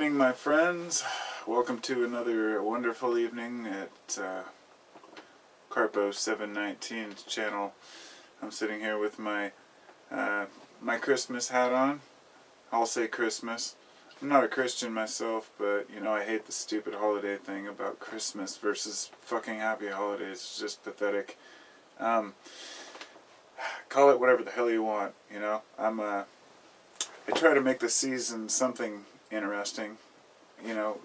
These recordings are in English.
evening, my friends. Welcome to another wonderful evening at Carpo 719's channel. I'm sitting here with my my Christmas hat on. I'll say Christmas. I'm not a Christian myself, but you know, I hate the stupid holiday thing about Christmas versus fucking happy holidays. It's just pathetic. Call it whatever the hell you want, you know. I try to make the season something interesting, you know,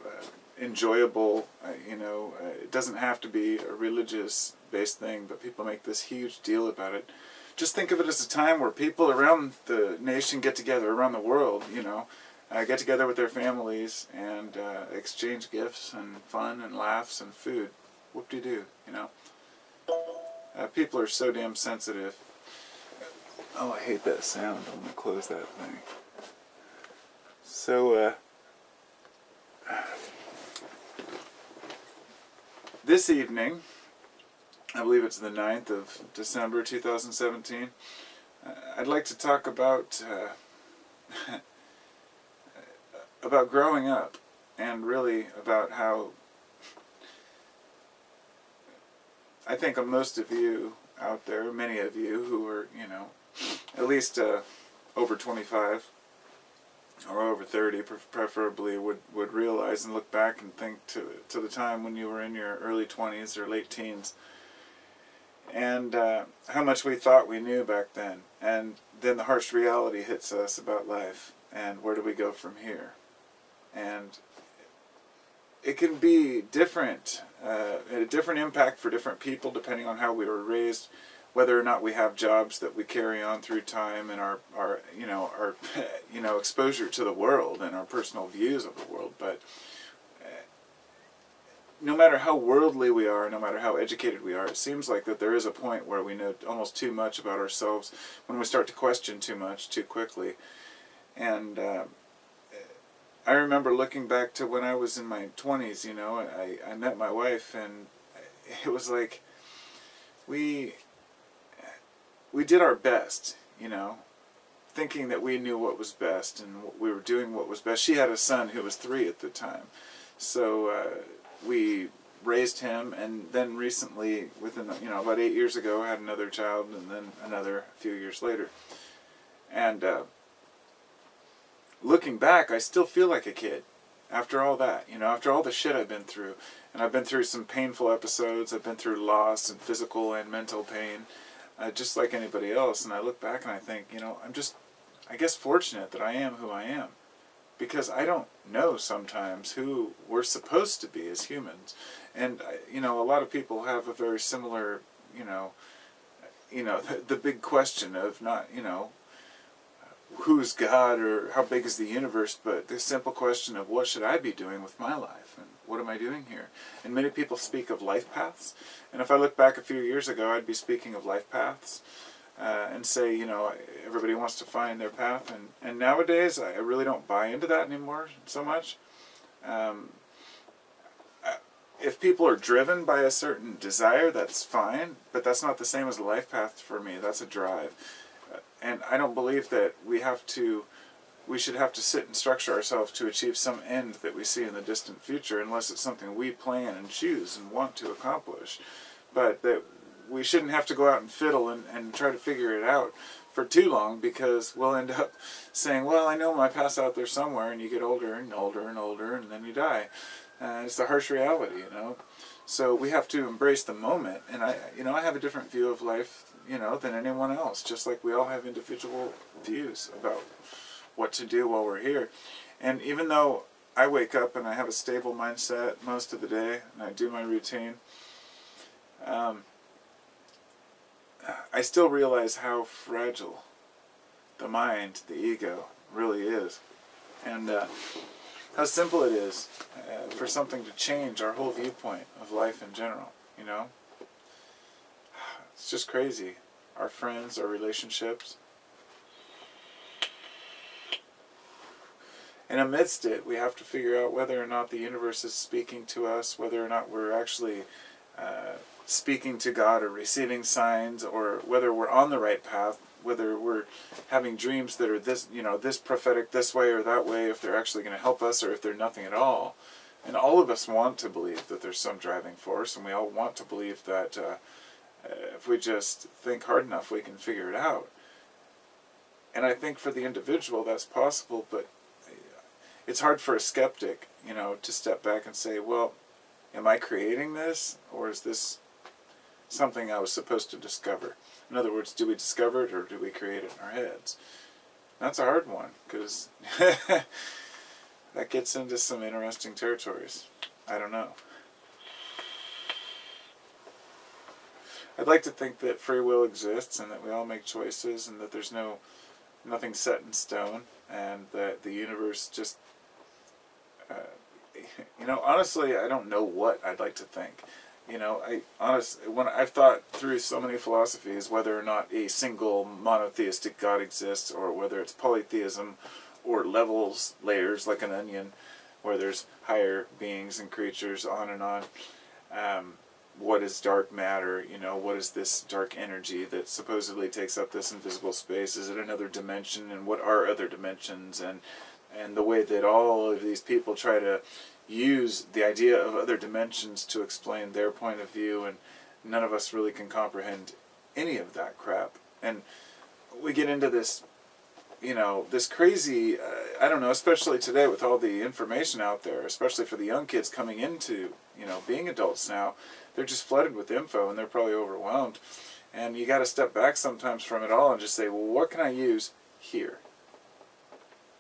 enjoyable. It doesn't have to be a religious-based thing, but people make this huge deal about it. Just think of it as a time where people around the nation get together, around the world, you know, get together with their families and exchange gifts and fun and laughs and food. Whoop-de-doo, you know. People are so damn sensitive. Oh, I hate that sound. I'm going to close that thing. So, this evening, I believe it's the 9th of December 2017, I'd like to talk about about growing up, and really about how I think most of you out there, many of you who are, you know, at least over 25 or over 30 preferably would realize and look back and think to the time when you were in your early 20s or late teens, and how much we thought we knew back then, and then the harsh reality hits us about life, and where do we go from here? And it can be different, a different impact for different people depending on how we were raised, whether or not we have jobs that we carry on through time, and our exposure to the world and our personal views of the world. But no matter how worldly we are, no matter how educated we are, it seems like that there is a point where we know almost too much about ourselves, when we start to question too much too quickly. And I remember looking back to when I was in my 20s, you know, I met my wife, and it was like we did our best, you know, thinking that we knew what was best, and we were doing what was best. She had a son who was 3 at the time, so we raised him, and then recently, within, you know, about 8 years ago, I had another child, and then another a few years later. And looking back, I still feel like a kid after all that, you know, after all the shit I've been through. And I've been through some painful episodes. I've been through loss and physical and mental pain, just like anybody else. And I look back and I think, you know, I'm just, I guess, fortunate that I am who I am, because I don't know sometimes who we're supposed to be as humans. And you know, a lot of people have a very similar, you know, the big question of not, you know, who's God or how big is the universe, but the simple question of what should I be doing with my life, and what am I doing here? And many people speak of life paths, and if I look back a few years ago, I'd be speaking of life paths, and say, you know, everybody wants to find their path, and nowadays I really don't buy into that anymore so much. If people are driven by a certain desire, that's fine, but that's not the same as a life path for me. That's a drive. And I don't believe that we should have to sit and structure ourselves to achieve some end that we see in the distant future, unless it's something we plan and choose and want to accomplish. But that we shouldn't have to go out and fiddle and try to figure it out for too long, because we'll end up saying, well, I know my path's out there somewhere, and you get older and older and older, and then you die. It's the harsh reality, you know. So we have to embrace the moment, and I have a different view of life, you know, than anyone else, just like we all have individual views about what to do while we're here. And even though I wake up and I have a stable mindset most of the day, and I do my routine, I still realize how fragile the mind, the ego, really is, and how simple it is for something to change our whole viewpoint of life in general, you know? It's just crazy. Our friends, our relationships. And amidst it, we have to figure out whether or not the universe is speaking to us, whether or not we're actually speaking to God or receiving signs, or whether we're on the right path, whether we're having dreams that are this, this prophetic this way or that way, if they're actually going to help us or if they're nothing at all. And all of us want to believe that there's some driving force, and we all want to believe that if we just think hard enough, we can figure it out. And I think for the individual that's possible, but it's hard for a skeptic, to step back and say, well, am I creating this, or is this something I was supposed to discover? In other words, do we discover it, or do we create it in our heads? That's a hard one, because that gets into some interesting territories. I don't know. I'd like to think that free will exists, and that we all make choices, and that there's nothing set in stone, and that the universe just, honestly, I don't know what I'd like to think. When I've thought through so many philosophies, whether or not a single monotheistic God exists, or whether it's polytheism, or levels, layers, like an onion, where there's higher beings and creatures, on and on. What is dark matter? What is this dark energy that supposedly takes up this invisible space? Is it another dimension? And what are other dimensions? And the way that all of these people try to use the idea of other dimensions to explain their point of view, and none of us really can comprehend any of that crap. And we get into this, this crazy, I don't know, especially today with all the information out there, especially for the young kids coming into, being adults now, they're just flooded with info, and they're probably overwhelmed. And you got to step back sometimes from it all and just say, well, what can I use here,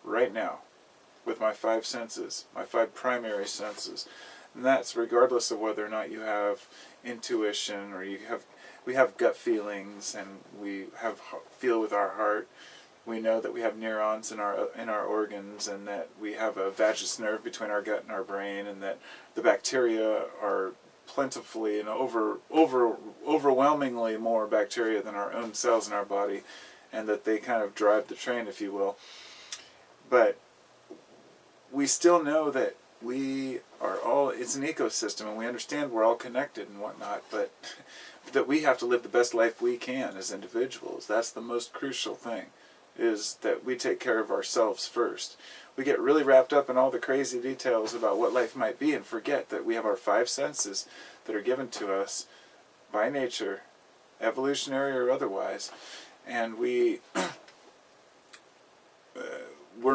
right now, with my 5 senses, my 5 primary senses? And that's regardless of whether or not you have intuition, or we have gut feelings, and we feel with our heart. We know that we have neurons in our organs, and that we have a vagus nerve between our gut and our brain, and that the bacteria are plentifully and overwhelmingly more bacteria than our own cells in our body, and that they kind of drive the train, if you will. But we still know that we are all, it's an ecosystem, and we understand we're all connected and whatnot, but that we have to live the best life we can as individuals. That's the most crucial thing, is that we take care of ourselves first. We get really wrapped up in all the crazy details about what life might be, and forget that we have our 5 senses that are given to us by nature, evolutionary or otherwise, and we're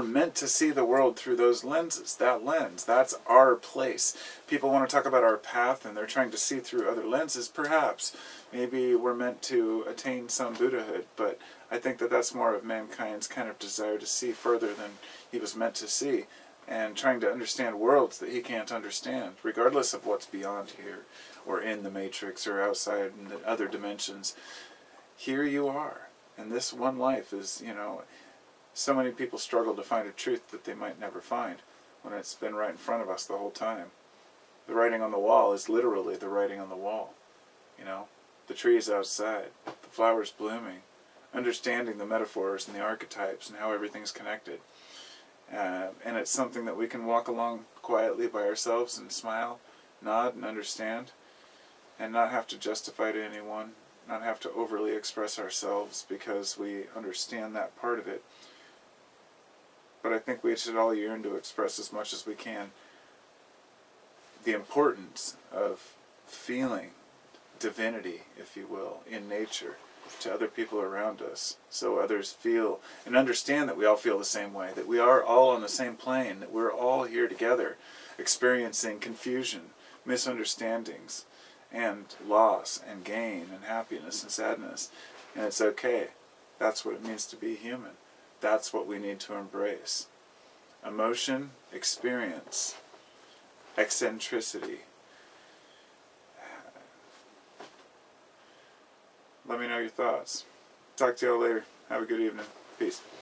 meant to see the world through those lenses. That lens, that's our place. People want to talk about our path, and they're trying to see through other lenses. Perhaps, maybe we're meant to attain some Buddhahood, but I think that that's more of mankind's kind of desire to see further than he was meant to see, and trying to understand worlds that he can't understand, regardless of what's beyond here, or in the Matrix, or outside in the other dimensions. Here you are, and this one life is, so many people struggle to find a truth that they might never find, when it's been right in front of us the whole time. The writing on the wall is literally the writing on the wall. The trees outside, the flowers blooming, understanding the metaphors and the archetypes and how everything's connected. And it's something that we can walk along quietly by ourselves and smile, nod, and understand, and not have to justify to anyone, not have to overly express ourselves because we understand that part of it. But I think we should all yearn to express as much as we can the importance of feeling divinity, if you will, in nature to other people around us, so others feel and understand that we all feel the same way, that we are all on the same plane, that we're all here together experiencing confusion, misunderstandings, and loss and gain and happiness and sadness. And it's okay. That's what it means to be human. That's what we need to embrace. Emotion, experience, eccentricity. Let me know your thoughts. Talk to y'all later. Have a good evening. Peace.